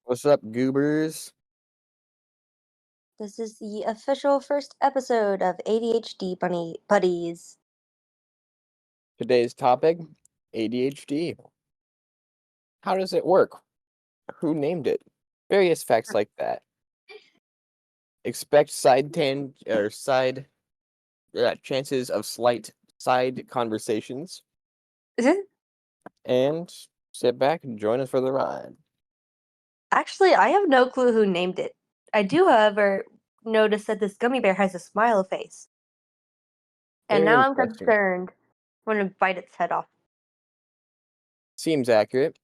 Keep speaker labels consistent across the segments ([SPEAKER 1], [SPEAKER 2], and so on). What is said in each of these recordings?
[SPEAKER 1] What's up, goobers?
[SPEAKER 2] This is the official first episode of ADHD Bunny Buddies.
[SPEAKER 1] Today's topic, ADHD. How does it work? Who named it? Various facts like that. Expect chances of slight side conversations, and sit back and join us for the ride.
[SPEAKER 2] Actually, I have no clue who named it. I do, however, notice that this gummy bear has a smile face. And
[SPEAKER 1] Very
[SPEAKER 2] now I'm
[SPEAKER 1] interesting.
[SPEAKER 2] concerned. I'm going to bite its head off.
[SPEAKER 1] Seems accurate.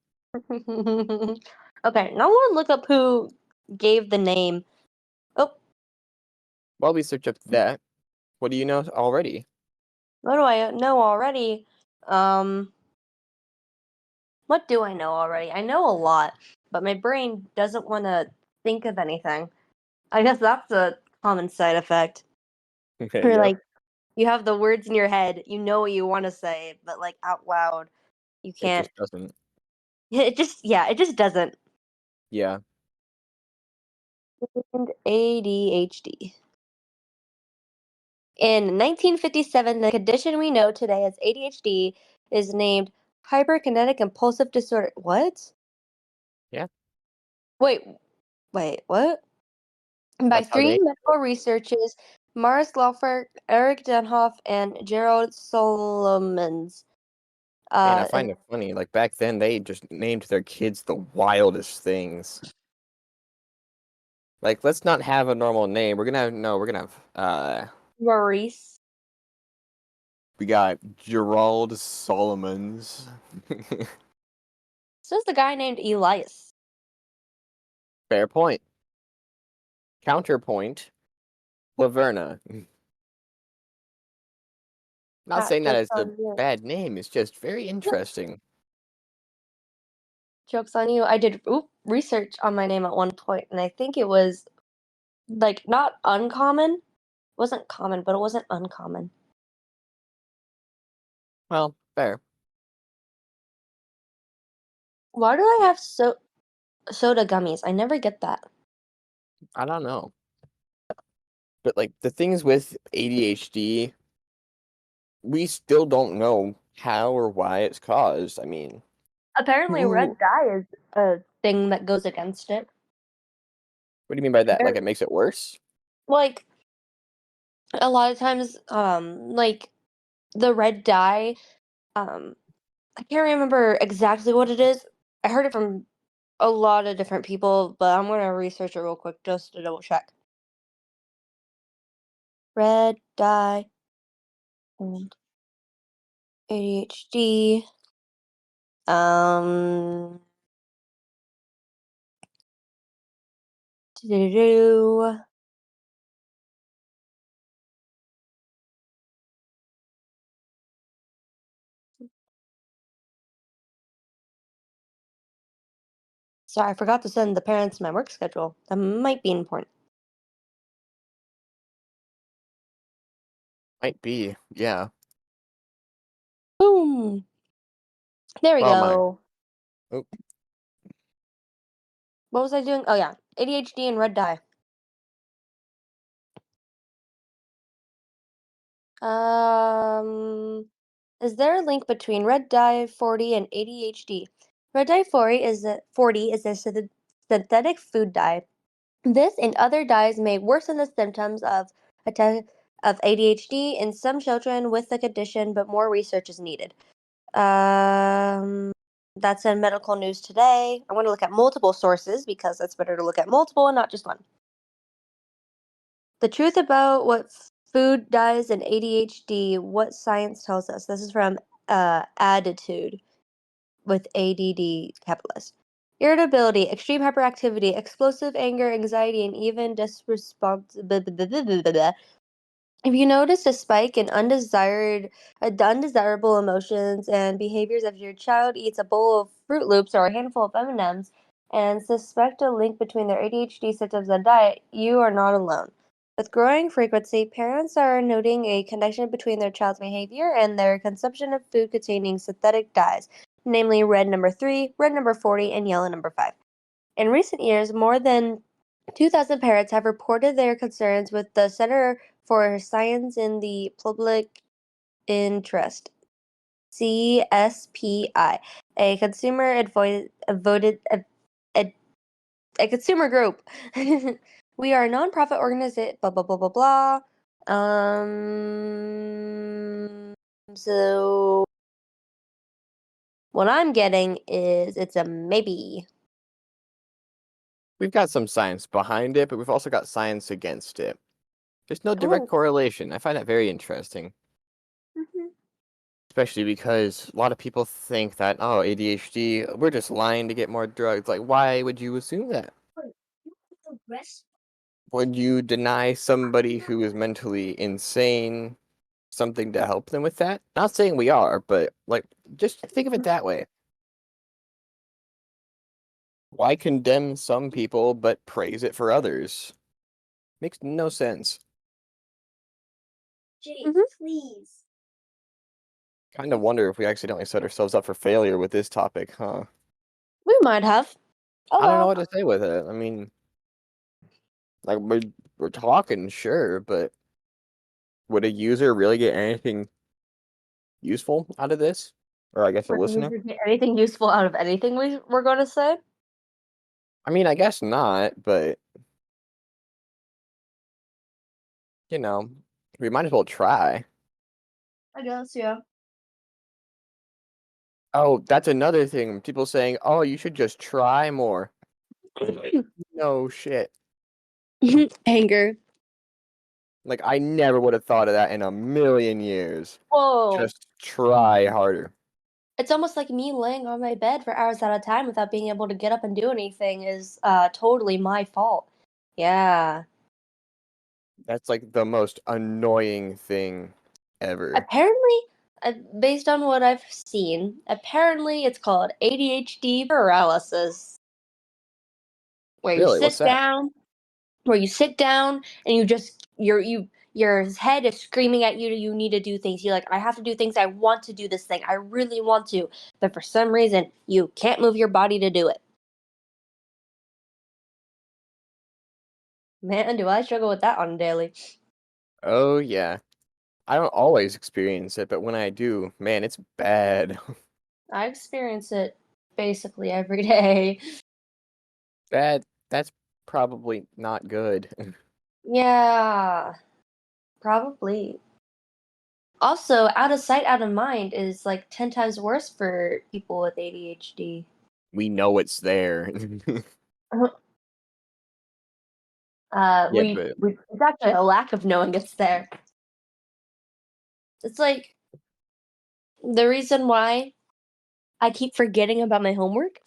[SPEAKER 2] Okay, now I want to look up who gave the name. Oh,
[SPEAKER 1] While we search up that, what do you know already?
[SPEAKER 2] what do I know already? Um, what do I know already? I know a lot, but my brain doesn't want to think of anything. I guess that's a common side effect. Or
[SPEAKER 1] Yep,
[SPEAKER 2] like you have the words in your head, you know what you want to say, but like out loud, you
[SPEAKER 1] it
[SPEAKER 2] can't.
[SPEAKER 1] just doesn't.
[SPEAKER 2] It just doesn't.
[SPEAKER 1] Yeah,
[SPEAKER 2] And ADHD. In 1957, the condition we know today as ADHD is named hyperkinetic impulsive disorder. What?
[SPEAKER 1] yeah,
[SPEAKER 2] Wait, what? By
[SPEAKER 1] that's how
[SPEAKER 2] three
[SPEAKER 1] they.
[SPEAKER 2] medical researchers, Mars Lawfer, Eric Denhoff, and Gerald Solomons.
[SPEAKER 1] Man, I
[SPEAKER 2] And
[SPEAKER 1] find it funny. Like back then, they just named their kids the wildest things. Like, let's not have a normal name. We're gonna have
[SPEAKER 2] Maurice.
[SPEAKER 1] we got Gerald Solomons.
[SPEAKER 2] So is the guy named Elias.
[SPEAKER 1] Fair point. Counterpoint, Laverna. Not saying that
[SPEAKER 2] Joke's
[SPEAKER 1] as a
[SPEAKER 2] on you.
[SPEAKER 1] bad name, it's just very interesting.
[SPEAKER 2] Joke's on you. I did research on my name at one point, and I think it was like not uncommon. It wasn't common, but it wasn't uncommon.
[SPEAKER 1] Well, fair.
[SPEAKER 2] Why do I have soda gummies? I never get that.
[SPEAKER 1] I don't know. But like the things with ADHD, we still don't know how or why it's caused. I mean,
[SPEAKER 2] Apparently,
[SPEAKER 1] who
[SPEAKER 2] red dye is a thing that goes against it.
[SPEAKER 1] what do you mean by that? Like
[SPEAKER 2] Appar-
[SPEAKER 1] it makes it worse?
[SPEAKER 2] Like a lot of times, like the red dye, um, I can't remember exactly what it is. I heard it from a lot of different people, but I'm gonna research it real quick just to double check. Red dye and ADHD. Um, doo-doo-doo. Sorry, I forgot to send the parents my work schedule. That might be important.
[SPEAKER 1] Might be, yeah.
[SPEAKER 2] Boom. There we
[SPEAKER 1] Well, my
[SPEAKER 2] go.
[SPEAKER 1] oh,
[SPEAKER 2] What was I doing? Oh yeah, ADHD and red dye. Um, is there a link between red dye 40 and ADHD? Red dye 40 is a synthetic food dye. This and other dyes may worsen the symptoms of of ADHD in some children with the condition, but more research is needed. Um, that's in medical news today. I want to look at multiple sources because it's better to look at multiple and not just one. The truth about what food dyes and ADHD, what science tells us. This is from Attitude with ADD capitalist. Irritability, extreme hyperactivity, explosive anger, anxiety, and even If you notice a spike in undesirable emotions and behaviors if your child eats a bowl of Fruit Loops or a handful of M&Ms and suspect a link between their ADHD symptoms and diet, you are not alone. With growing frequency, parents are noting a connection between their child's behavior and their consumption of food containing synthetic dyes, namely red number 3, red number 40, and yellow number 5. In recent years, more than 2,000 parents have reported their concerns with the Center for Science in the Public Interest, CSPI, a consumer a consumer group. We are a nonprofit organization. Blah blah blah blah blah. So what I'm getting is it's a maybe.
[SPEAKER 1] We've got some science behind it, but we've also got science against it. There's no direct
[SPEAKER 2] Oh.
[SPEAKER 1] correlation. I find that very interesting,
[SPEAKER 2] Mhm.
[SPEAKER 1] especially because a lot of people think that, oh, ADHD, we're just lying to get more drugs. Like, why would you assume that? Would you deny somebody who is mentally insane something to help them with that? Not saying we are, but like, just think of it that way. Why condemn some people but praise it for others? Makes no sense.
[SPEAKER 2] Mhm.
[SPEAKER 1] Kind of wonder if we accidentally set ourselves up for failure with this topic, huh?
[SPEAKER 2] We might have. Oh
[SPEAKER 1] I don't know what
[SPEAKER 2] well.
[SPEAKER 1] to say with it. I mean, like we're talking, sure, but would a user really get anything useful out of this? Or I guess a
[SPEAKER 2] Would
[SPEAKER 1] listener?
[SPEAKER 2] you get anything useful out of anything we're going to say?
[SPEAKER 1] I mean, I guess not, but you know, we might as well try.
[SPEAKER 2] I guess, yeah.
[SPEAKER 1] Oh, that's another thing. People saying, "Oh, you should just try more." No shit.
[SPEAKER 2] Anger.
[SPEAKER 1] Like I never would have thought of that in a million years.
[SPEAKER 2] Whoa.
[SPEAKER 1] Just try harder.
[SPEAKER 2] It's almost like me laying on my bed for hours at a time without being able to get up and do anything is totally my fault. Yeah.
[SPEAKER 1] That's like the most annoying thing ever.
[SPEAKER 2] Apparently, based on what I've seen, apparently it's called ADHD paralysis, where you
[SPEAKER 1] Really, what's
[SPEAKER 2] sit
[SPEAKER 1] that?
[SPEAKER 2] down, and you just your head is screaming at you you need to do things. You're like, I have to do things. I want to do this thing. I really want to, but for some reason you can't move your body to do it. Man, do I struggle with that on a daily.
[SPEAKER 1] Oh yeah. I don't always experience it, but when I do, man, it's bad.
[SPEAKER 2] I experience it basically every day.
[SPEAKER 1] That's probably not good.
[SPEAKER 2] Yeah, probably. Also, out of sight, out of mind is like 10 times worse for people with ADHD.
[SPEAKER 1] We know it's there. Yeah, but
[SPEAKER 2] It's actually a lack of knowing it's there. It's like the reason why I keep forgetting about my homework.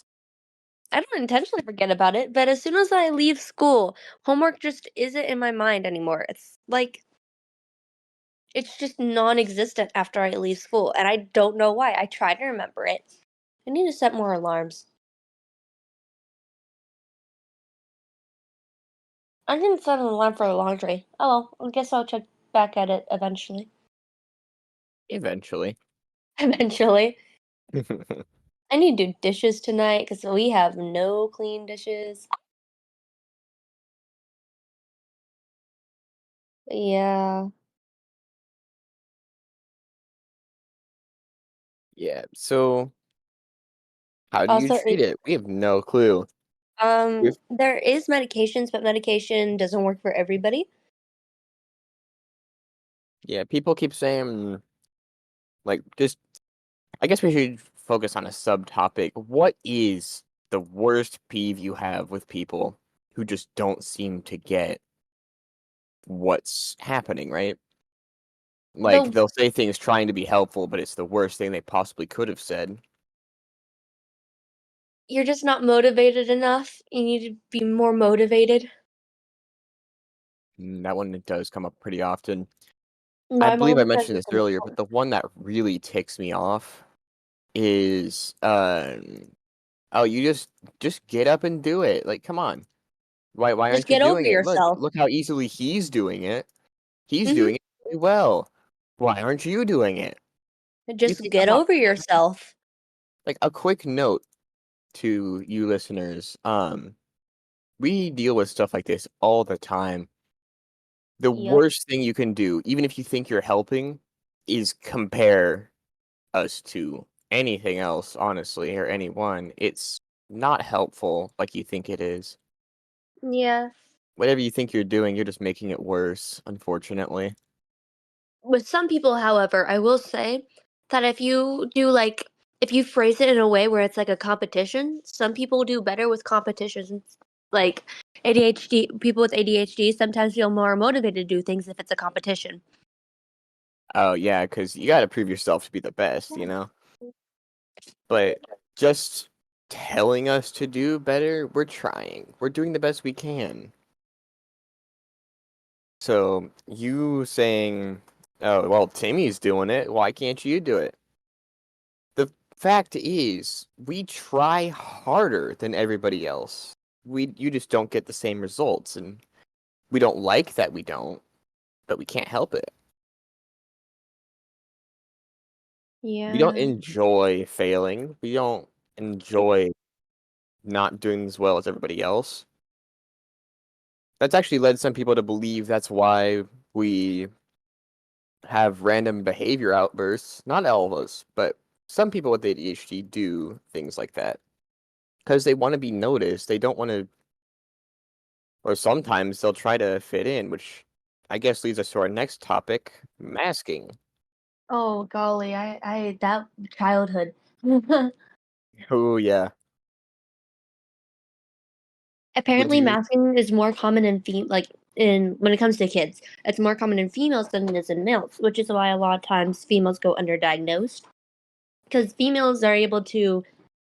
[SPEAKER 2] I don't intentionally forget about it, but as soon as I leave school, homework just isn't in my mind anymore. It's like it's just non-existent after I leave school, and I don't know why. I try to remember it. I need to set more alarms. I didn't set an alarm for the laundry. Oh, well, I guess I'll check back at it eventually.
[SPEAKER 1] eventually.
[SPEAKER 2] Eventually. I need to do dishes tonight because we have no clean dishes. Yeah.
[SPEAKER 1] Yeah, so how do you
[SPEAKER 2] Also,
[SPEAKER 1] treat it? We have no clue. We've
[SPEAKER 2] there is medications, but medication doesn't work for everybody.
[SPEAKER 1] Yeah, people keep saying like just I guess we should focus on a subtopic. What is the worst peeve you have with people who just don't seem to get what's happening, right? Like
[SPEAKER 2] The
[SPEAKER 1] they'll say things trying to be helpful, but it's the worst thing they possibly could have said.
[SPEAKER 2] You're just not motivated enough. You need to be more motivated.
[SPEAKER 1] That one does come up pretty often. I
[SPEAKER 2] My
[SPEAKER 1] believe I
[SPEAKER 2] mom says
[SPEAKER 1] mentioned
[SPEAKER 2] it
[SPEAKER 1] this
[SPEAKER 2] the
[SPEAKER 1] earlier, but
[SPEAKER 2] most.
[SPEAKER 1] the one that really ticks me off is oh, you just get up and do it. Like, come on. Why
[SPEAKER 2] Just
[SPEAKER 1] aren't you
[SPEAKER 2] get over
[SPEAKER 1] doing it? Look,
[SPEAKER 2] yourself.
[SPEAKER 1] look how easily he's doing it. He's
[SPEAKER 2] Hmm.
[SPEAKER 1] doing it really well. Why aren't you doing it? You
[SPEAKER 2] Just
[SPEAKER 1] think
[SPEAKER 2] get
[SPEAKER 1] I'm not
[SPEAKER 2] over yourself.
[SPEAKER 1] like a quick note to you listeners, we deal with stuff like this all the time. The
[SPEAKER 2] Yep.
[SPEAKER 1] worst thing you can do, even if you think you're helping, is compare us to anything else, honestly, or anyone. It's not helpful like you think it is.
[SPEAKER 2] Yeah.
[SPEAKER 1] Whatever you think you're doing, you're just making it worse, unfortunately.
[SPEAKER 2] With some people, however, I will say that if you phrase it in a way where it's like a competition, some people do better with competitions. Like ADHD, people with ADHD sometimes feel more motivated to do things if it's a competition.
[SPEAKER 1] Oh, yeah, because you gotta prove yourself to be the best, you know? But just telling us to do better, we're trying. We're doing the best we can. So you saying, "Oh, well, Timmy's doing it. Why can't you do it?" The fact is, we try harder than everybody else. You just don't get the same results, and we don't like that we don't, but we can't help it. We don't
[SPEAKER 2] Yeah.
[SPEAKER 1] enjoy failing. We don't enjoy not doing as well as everybody else. That's actually led some people to believe that's why we have random behavior outbursts. Not all of us, but some people with ADHD do things like that because they want to be noticed. They don't want to, or sometimes they'll try to fit in, which I guess leads us to our next topic, masking.
[SPEAKER 2] Oh golly, I that childhood.
[SPEAKER 1] Oh, yeah. Would
[SPEAKER 2] Apparently,
[SPEAKER 1] you?
[SPEAKER 2] masking is more common in when it comes to kids. It's more common in females than it is in males, which is why a lot of times females go underdiagnosed because females are able to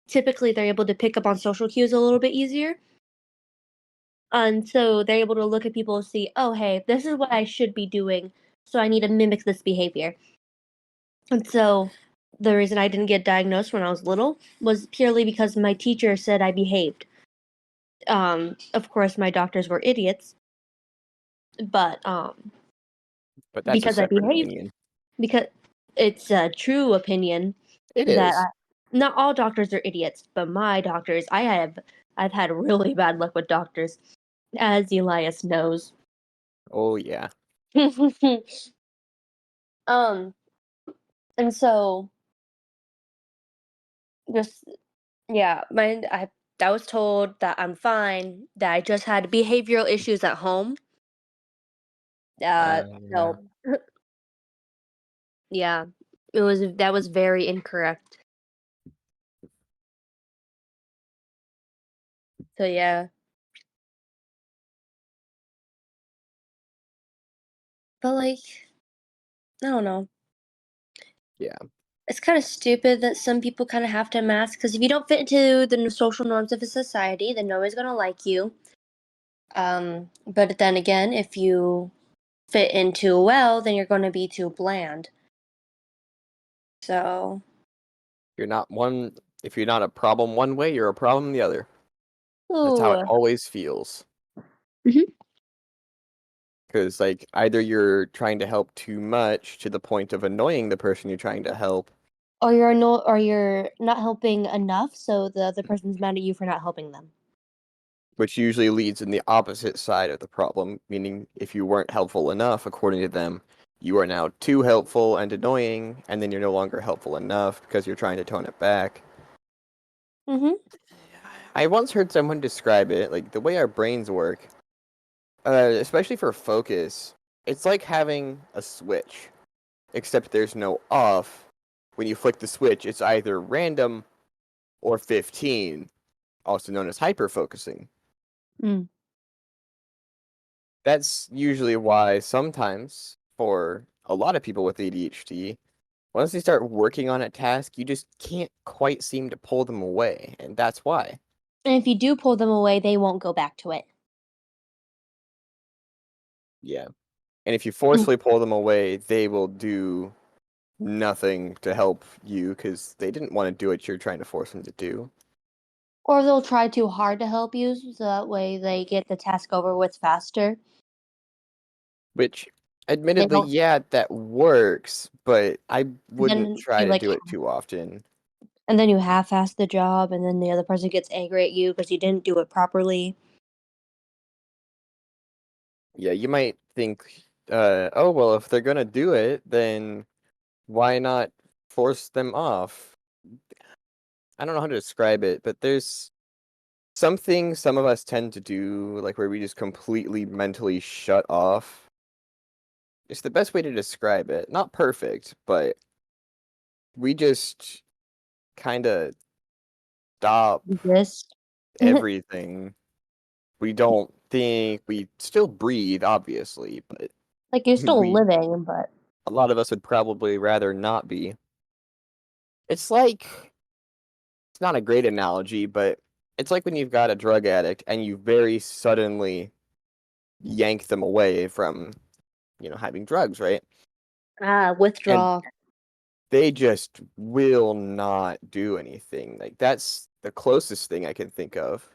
[SPEAKER 2] typically they're able to pick up on social cues a little bit easier. And so they're able to look at people and see, oh, hey, this is what I should be doing. So I need to mimic this behavior. And so the reason I didn't get diagnosed when I was little was purely because my teacher said I behaved. Of course, my doctors were idiots, but
[SPEAKER 1] But that's a
[SPEAKER 2] because I
[SPEAKER 1] separate
[SPEAKER 2] behaved,
[SPEAKER 1] opinion.
[SPEAKER 2] because it's a true opinion
[SPEAKER 1] It
[SPEAKER 2] that
[SPEAKER 1] is.
[SPEAKER 2] not all doctors are idiots, but my doctors, I've had really bad luck with doctors, as Elias knows.
[SPEAKER 1] Oh, yeah.
[SPEAKER 2] um, and so just yeah, I was told that I'm fine, that I just had behavioral issues at home.
[SPEAKER 1] Yeah.
[SPEAKER 2] So yeah, that was very incorrect. So yeah, but I don't know.
[SPEAKER 1] Yeah.
[SPEAKER 2] It's kind of stupid that some people kind of have to mask because if you don't fit into the social norms of a society, then nobody's gonna like you. But then again, if you fit in too well, then you're gonna be too bland. So,
[SPEAKER 1] You're not one. If you're not a problem one way, you're a problem the other. That's how it
[SPEAKER 2] ooh.
[SPEAKER 1] always feels.
[SPEAKER 2] Mhm.
[SPEAKER 1] Because, like, either you're trying to help too much to the point of annoying the person you're trying to help,
[SPEAKER 2] Or you're not helping enough, so the other person's mad at you for not helping them.
[SPEAKER 1] which usually leads in the opposite side of the problem, meaning if you weren't helpful enough, according to them, you are now too helpful and annoying, and then you're no longer helpful enough because you're trying to tone it back.
[SPEAKER 2] Mhm.
[SPEAKER 1] I once heard someone describe it, like, the way our brains work, especially for focus, it's like having a switch, except there's no off. When you flick the switch, it's either random or 15, also known as hyperfocusing.
[SPEAKER 2] Mm.
[SPEAKER 1] That's usually why sometimes, for a lot of people with ADHD, once they start working on a task, you just can't quite seem to pull them away, and that's why.
[SPEAKER 2] And if you do pull them away, they won't go back to it.
[SPEAKER 1] Yeah. And if you
[SPEAKER 2] Mm.
[SPEAKER 1] forcefully pull them away, they will do nothing to help you because they didn't want to do what you're trying to force them to do.
[SPEAKER 2] Or they'll try too hard to help you, so that way they get the task over with faster.
[SPEAKER 1] Which,
[SPEAKER 2] They
[SPEAKER 1] admittedly,
[SPEAKER 2] don't
[SPEAKER 1] yeah, that works, but I wouldn't
[SPEAKER 2] then
[SPEAKER 1] try
[SPEAKER 2] do
[SPEAKER 1] to
[SPEAKER 2] like
[SPEAKER 1] do it too often.
[SPEAKER 2] and then you half-ass the job, and then the other person gets angry at you because you didn't do it properly.
[SPEAKER 1] Yeah, you might think, oh, well, if they're gonna do it, then why not force them off? I don't know how to describe it, but there's something some of us tend to do, like where we just completely mentally shut off. It's the best way to describe it. Not perfect, but we just kind of stop
[SPEAKER 2] This.
[SPEAKER 1] everything. We don't think, we still breathe, obviously, but
[SPEAKER 2] Like, you're still
[SPEAKER 1] we,
[SPEAKER 2] living, but
[SPEAKER 1] a lot of us would probably rather not be. It's like, it's not a great analogy, but it's like when you've got a drug addict and you very suddenly yank them away from, having drugs, right? And
[SPEAKER 2] withdraw.
[SPEAKER 1] they just will not do anything. Like, that's the closest thing I can think of.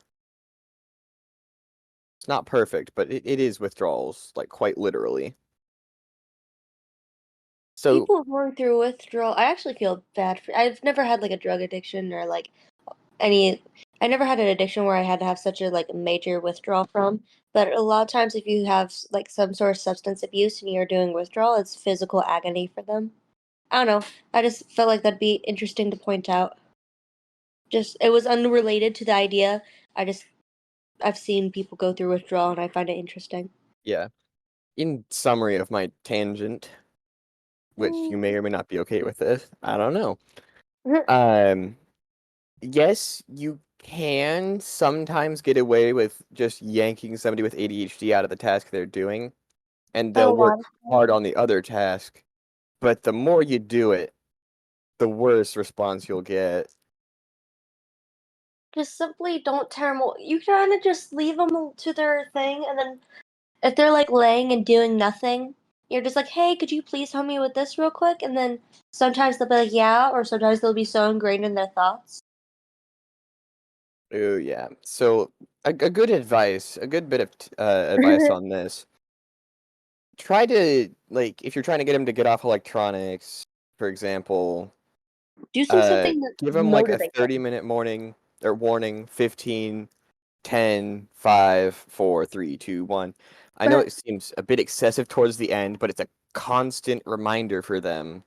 [SPEAKER 1] It's not perfect, but it is withdrawals, like quite literally. So,
[SPEAKER 2] People going through withdrawal, I actually feel bad for. I've never had like a drug addiction or like any. I never had an addiction where I had to have such a like major withdrawal from. But a lot of times, if you have like some sort of substance abuse and you're doing withdrawal, it's physical agony for them. I don't know. I just felt like that'd be interesting to point out. Just it was unrelated to the idea. I just I've seen people go through withdrawal and I find it interesting.
[SPEAKER 1] yeah, in summary of my tangent, which you may or may not be okay with this, I don't know. Um, yes, you can sometimes get away with just yanking somebody with ADHD out of the task they're doing, and
[SPEAKER 2] But a
[SPEAKER 1] they'll work
[SPEAKER 2] lot of
[SPEAKER 1] hard
[SPEAKER 2] times,
[SPEAKER 1] on the other task. But the more you do it, the worse response you'll get.
[SPEAKER 2] just simply don't tear them. You kind of just leave them to their thing, and then if they're like laying and doing nothing, you're just like, hey, could you please help me with this real quick? And then sometimes they'll be like, yeah, or sometimes they'll be so ingrained in their thoughts.
[SPEAKER 1] Oh yeah. So a good advice, a good bit of advice on this. Try to, like, if you're trying to get them to get off electronics, for example,
[SPEAKER 2] Do something that
[SPEAKER 1] give them like a
[SPEAKER 2] motivates them.
[SPEAKER 1] 30-minute morning or warning, 15, 10, 5, 4, 3, 2, 1. I know it seems a bit excessive towards the end, but it's a constant reminder for them.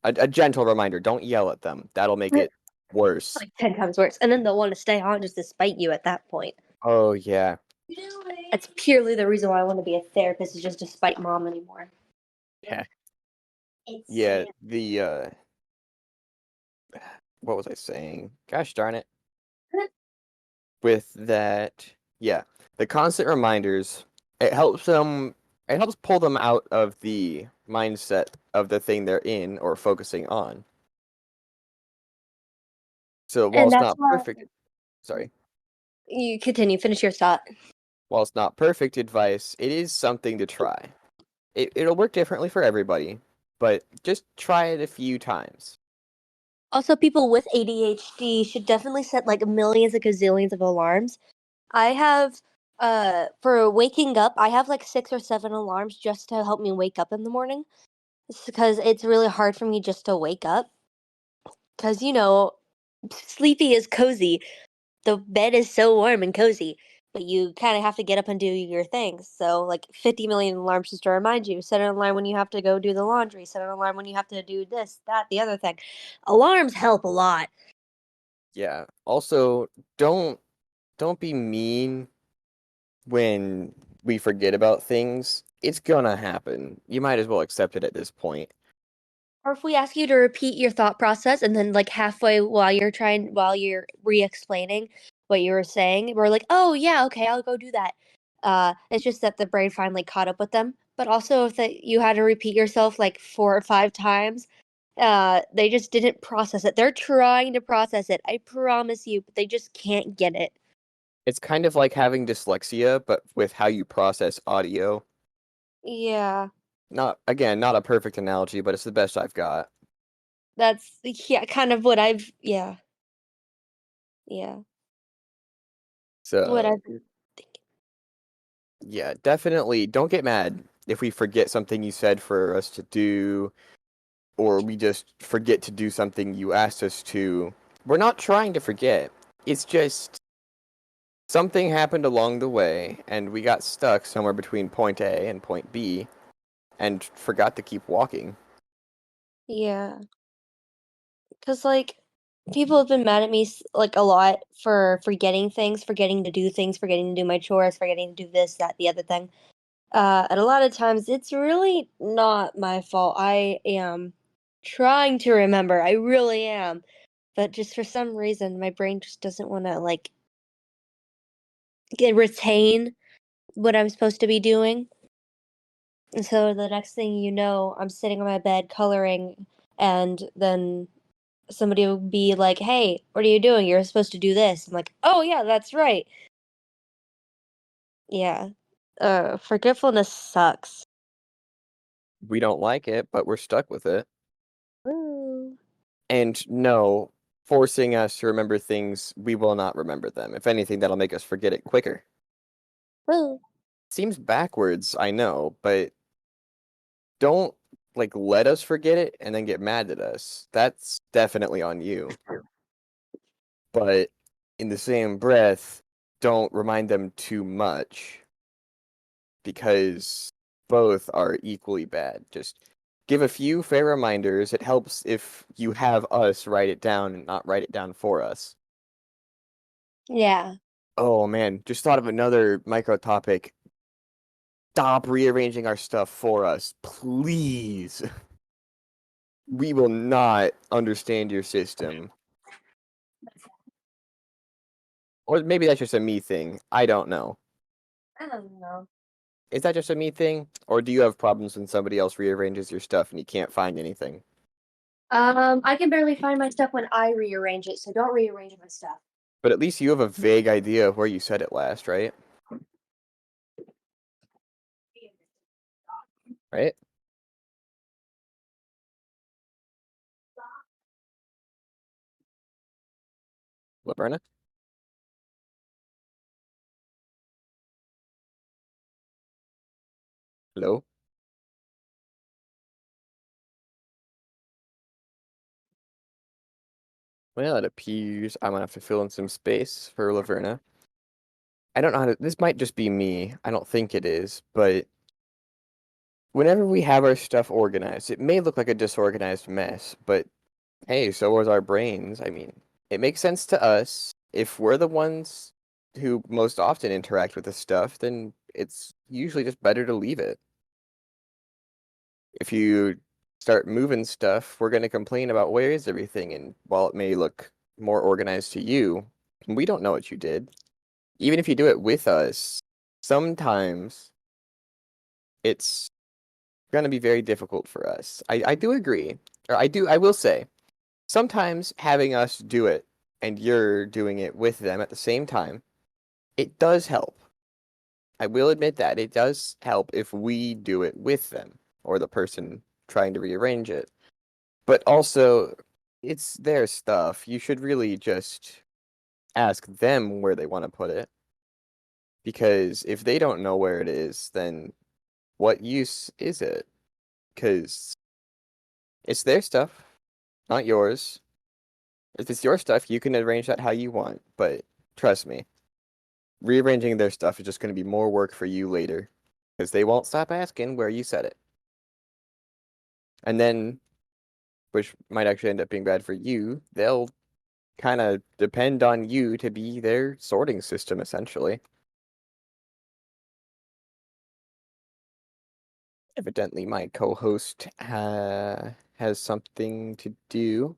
[SPEAKER 1] A gentle reminder. Don't yell at them. That'll make it worse.
[SPEAKER 2] Like 10 times worse. And then they'll want to stay on just to spite you at that point.
[SPEAKER 1] Oh yeah.
[SPEAKER 2] That's purely the reason why I want to be a therapist is just to spite mom anymore.
[SPEAKER 1] Yeah.
[SPEAKER 2] It's
[SPEAKER 1] Yeah, the what was I saying? Gosh darn it. With that, yeah, the constant reminders, it helps pull them out of the mindset of the thing they're in or focusing on. So while
[SPEAKER 2] and
[SPEAKER 1] it's
[SPEAKER 2] that's
[SPEAKER 1] not
[SPEAKER 2] why
[SPEAKER 1] perfect, sorry,
[SPEAKER 2] you continue, finish your thought.
[SPEAKER 1] while it's not perfect advice, it is something to try. It'll work differently for everybody, but just try it a few times.
[SPEAKER 2] Also, people with ADHD should definitely set like millions and gazillions of alarms. I have, for waking up, I have like 6 or 7 alarms just to help me wake up in the morning. It's because it's really hard for me just to wake up. Because, sleepy is cozy. The bed is so warm and cozy, but you kind of have to get up and do your things. So, like 50 million alarms just to remind you. Set an alarm when you have to go do the laundry. Set an alarm when you have to do this, that, the other thing. Alarms help a lot.
[SPEAKER 1] Yeah. Also, don't don't be mean when we forget about things. It's gonna happen. You might as well accept it at this point.
[SPEAKER 2] Or if we ask you to repeat your thought process and then like halfway while you're re-explaining what you were saying, we're like, "Oh yeah, okay, I'll go do that." It's just that the brain finally caught up with them. But also if that you had to repeat yourself like 4 or 5 times, they just didn't process it. They're trying to process it. I promise you, but they just can't get it.
[SPEAKER 1] It's kind of like having dyslexia, but with how you process audio.
[SPEAKER 2] Yeah,
[SPEAKER 1] Not a perfect analogy, but it's the best I've got.
[SPEAKER 2] that's yeah, kind of what I've yeah, yeah, what
[SPEAKER 1] So,
[SPEAKER 2] I've been thinking.
[SPEAKER 1] yeah, definitely don't get mad if we forget something you said for us to do, or we just forget to do something you asked us to. we're not trying to forget. It's just something happened along the way, and we got stuck somewhere between point A and point B, and forgot to keep walking.
[SPEAKER 2] Yeah. Because, like, people have been mad at me, like, a lot for forgetting things, forgetting to do things, forgetting to do my chores, forgetting to do this, that, the other thing. And a lot of times it's really not my fault. I am trying to remember. I really am. But just for some reason, my brain just doesn't want to, like, retain what I'm supposed to be doing. And so the next thing you know, I'm sitting on my bed coloring, and then somebody will be like, "Hey, what are you doing? You're supposed to do this." I'm like, "Oh yeah, that's right." Yeah. Forgetfulness sucks.
[SPEAKER 1] We don't like it, but we're stuck with it.
[SPEAKER 2] Ooh.
[SPEAKER 1] And no, forcing us to remember things, we will not remember them. If anything, that'll make us forget it quicker.
[SPEAKER 2] Ooh.
[SPEAKER 1] Seems backwards, I know, but don't like let us forget it and then get mad at us. That's definitely on you. But in the same breath, don't remind them too much because both are equally bad. Just give a few fair reminders. It helps if you have us write it down and not write it down for us.
[SPEAKER 2] Yeah.
[SPEAKER 1] Oh man, just thought of another micro topic. Stop rearranging our stuff for us, please. We will not understand your system. Or maybe that's just a me thing. I don't know.
[SPEAKER 2] I don't know.
[SPEAKER 1] Is that just a me thing? Or do you have problems when somebody else rearranges your stuff and you can't find anything?
[SPEAKER 2] I can barely find my stuff when I rearrange it, so don't rearrange my stuff.
[SPEAKER 1] But at least you have a vague idea of where you said it last, right? Right? Laverna? Hello? Well, it appears I'm gonna have to fill in some space for Laverna. I don't know how to, this might just be me. I don't think it is, but whenever we have our stuff organized, it may look like a disorganized mess, but hey, so was our brains. I mean, it makes sense to us. If we're the ones who most often interact with the stuff, then it's usually just better to leave it. If you start moving stuff, we're going to complain about where is everything, and while it may look more organized to you, we don't know what you did. Even if you do it with us, sometimes it's going to be very difficult for us. I do agree, or I will say, sometimes having us do it and you're doing it with them at the same time, it does help. I will admit that it does help if we do it with them or the person trying to rearrange it. But also, it's their stuff. You should really just ask them where they want to put it. Because if they don't know where it is, then what use is it? Because it's their stuff, not yours. If it's your stuff, you can arrange that how you want. But trust me, rearranging their stuff is just going to be more work for you later. Because they won't stop asking where you set it. And then, which might actually end up being bad for you, they'll kind of depend on you to be their sorting system, essentially. Evidently, my co-host has something to do.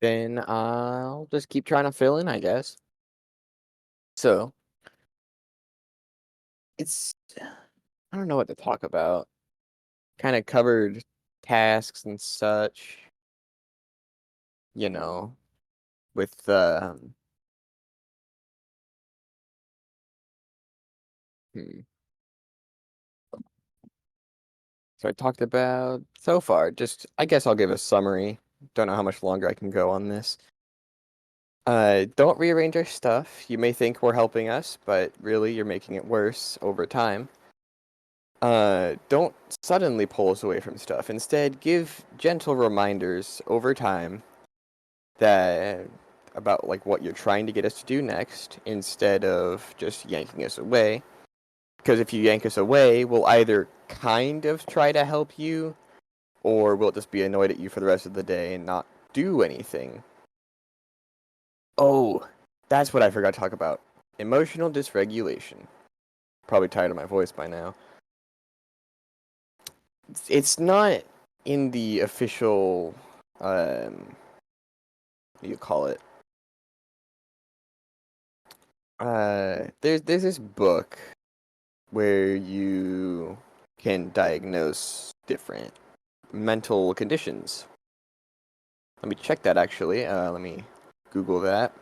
[SPEAKER 1] Then I'll just keep trying to fill in, I guess. So, it's, I don't know what to talk about. Kind of covered tasks and such, you know, with, hmm. So I talked about so far, just, I guess I'll give a summary. Don't know how much longer I can go on this. Don't rearrange our stuff. You may think we're helping us, but really you're making it worse over time. Don't suddenly pull us away from stuff. Instead, give gentle reminders over time that about like what you're trying to get us to do next instead of just yanking us away. Because if you yank us away, we'll either kind of try to help you or we'll just be annoyed at you for the rest of the day and not do anything. Oh, that's what I forgot to talk about. Emotional dysregulation. Probably tired of my voice by now. It's not in the official, what do you call it? There's this book where you can diagnose different mental conditions. Let me check that actually. Let me Google that.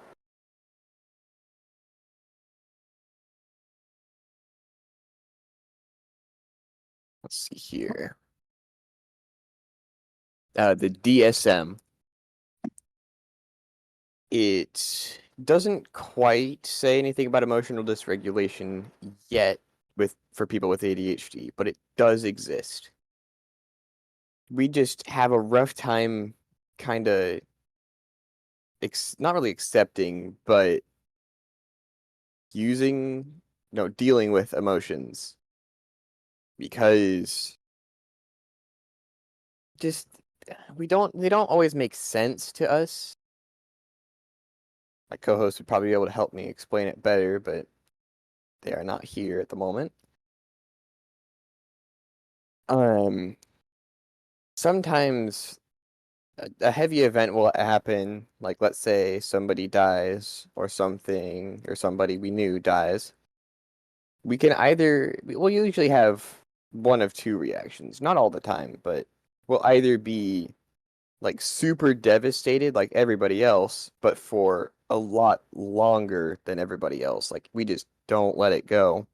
[SPEAKER 1] Let's see here. The DSM. It doesn't quite say anything about emotional dysregulation yet for people with ADHD, but it does exist. We just have a rough time kind of not really accepting, but using, dealing with emotions because just they don't always make sense to us. My co-host would probably be able to help me explain it better, but they are not here at the moment. Um, Sometimes a heavy event will happen, like let's say somebody dies or something, or somebody we knew dies. We'll usually have one of two reactions, not all the time, but we'll either be like super devastated like everybody else, but for a lot longer than everybody else. Like we just don't let it go.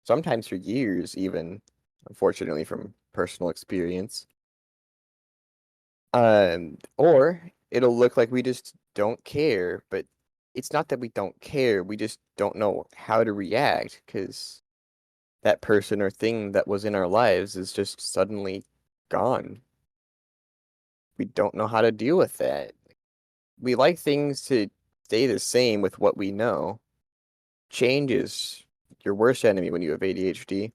[SPEAKER 1] Sometimes for years, even, unfortunately, from personal experience. Or it'll look like we just don't care, but it's not that we don't care. We just don't know how to react because that person or thing that was in our lives is just suddenly gone. We don't know how to deal with that. We like things to stay the same with what we know. Change is your worst enemy when you have ADHD.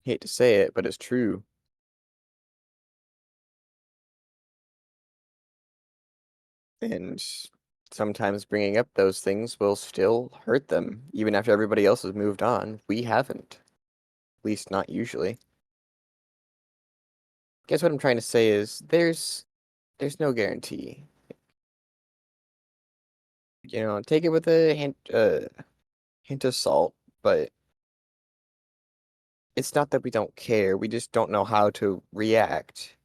[SPEAKER 1] Hate to say it, but it's true. And sometimes bringing up those things will still hurt them, even after everybody else has moved on. We haven't. At least not usually. Guess what I'm trying to say is there's no guarantee. Take it with a hint of salt, but it's not that we don't care, we just don't know how to react.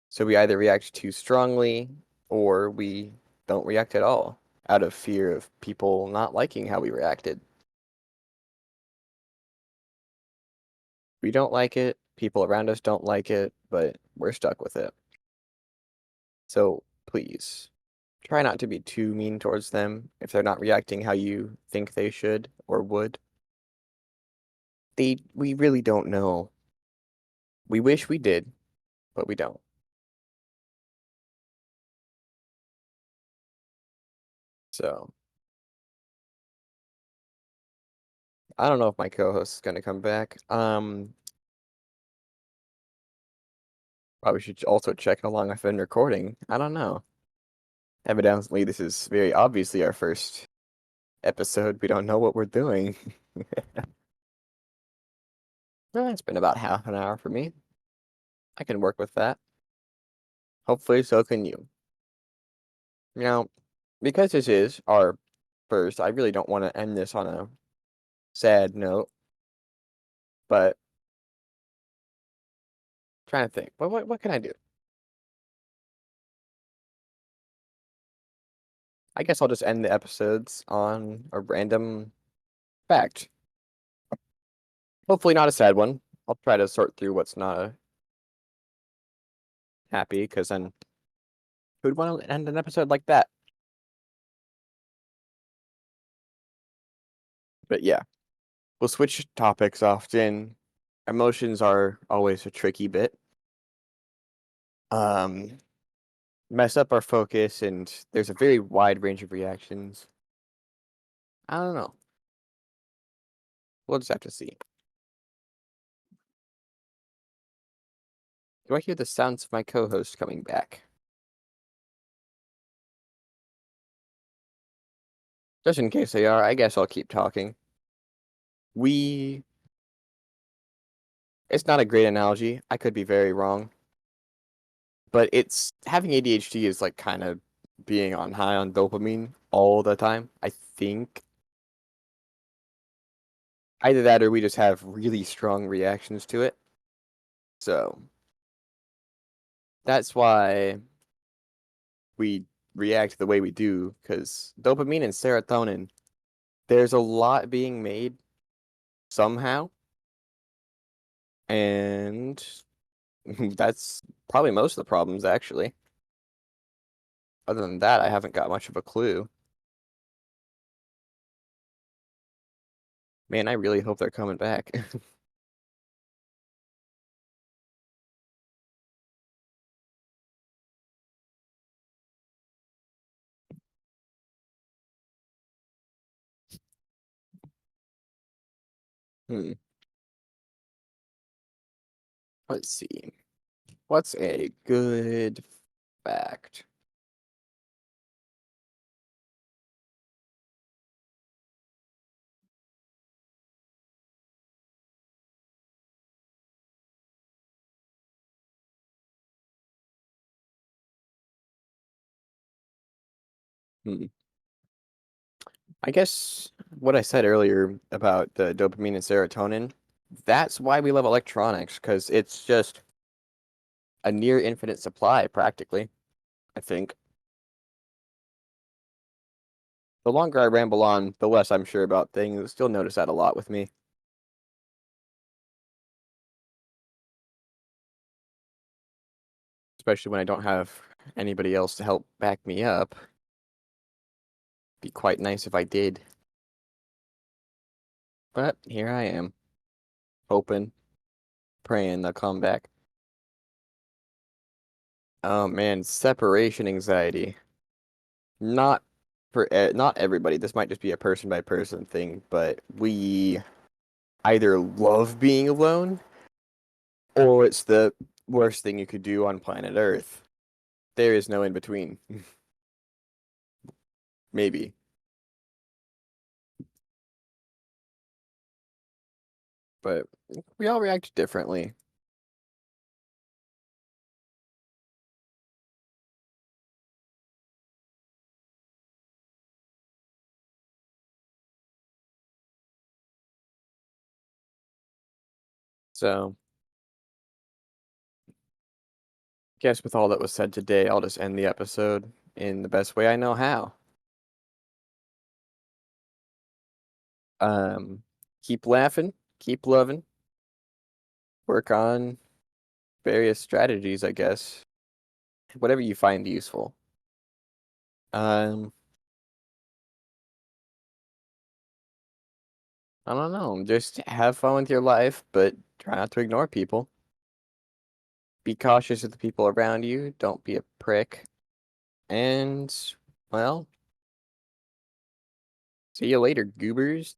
[SPEAKER 1] So we either react too strongly or we don't react at all out of fear of people not liking how we reacted. We don't like it, people around us don't like it, but we're stuck with it. So please, try not to be too mean towards them if they're not reacting how you think they should or would. We really don't know. We wish we did, but we don't. So I don't know if my co-host is gonna come back. Probably should also check how long I've been recording. I don't know. Evidently, this is very obviously our first episode. We don't know what we're doing. It's been about half an hour for me. I can work with that. Hopefully, so can you. Now, because this is our first, I really don't want to end this on a sad note, but trying to think. What can I do? I guess I'll just end the episodes on a random fact. Hopefully not a sad one. I'll try to sort through what's not happy, because then who'd want to end an episode like that? But yeah. we'll switch topics often. Emotions are always a tricky bit. Um, Mess up our focus, and there's a very wide range of reactions. I don't know. We'll just have to see. Do I hear the sounds of my co-host coming back? Just in case they are, I guess I'll keep talking. We... It's not a great analogy. I could be very wrong. But it's... Having ADHD is like kind of being on high on dopamine all the time. I think either that or we just have really strong reactions to it. So that's why we react the way we do, because dopamine and serotonin, there's a lot being made somehow, and that's probably most of the problems, actually. Other than that, I haven't got much of a clue. Man, I really hope they're coming back. Hmm. Let's see. What's a good fact? Hmm. I guess what I said earlier about the dopamine and serotonin, that's why we love electronics, because it's just a near infinite supply, practically, I think. The longer I ramble on, the less I'm sure about things. You'll notice that a lot with me. Especially when I don't have anybody else to help back me up. Be quite nice if I did. But here I am, hoping, praying they'll come back. Oh man, separation anxiety. Not not everybody. This might just be a person by person thing, but we either love being alone or it's the worst thing you could do on planet Earth. There is no in between. Maybe. But we all react differently. So, guess with all that was said today, I'll just end the episode in the best way I know how. Um, Keep laughing, keep loving, work on various strategies, I guess. Whatever you find useful. Um, I don't know. Just have fun with your life, but try not to ignore people. Be cautious of the people around you. Don't be a prick. And, well, see you later, goobers.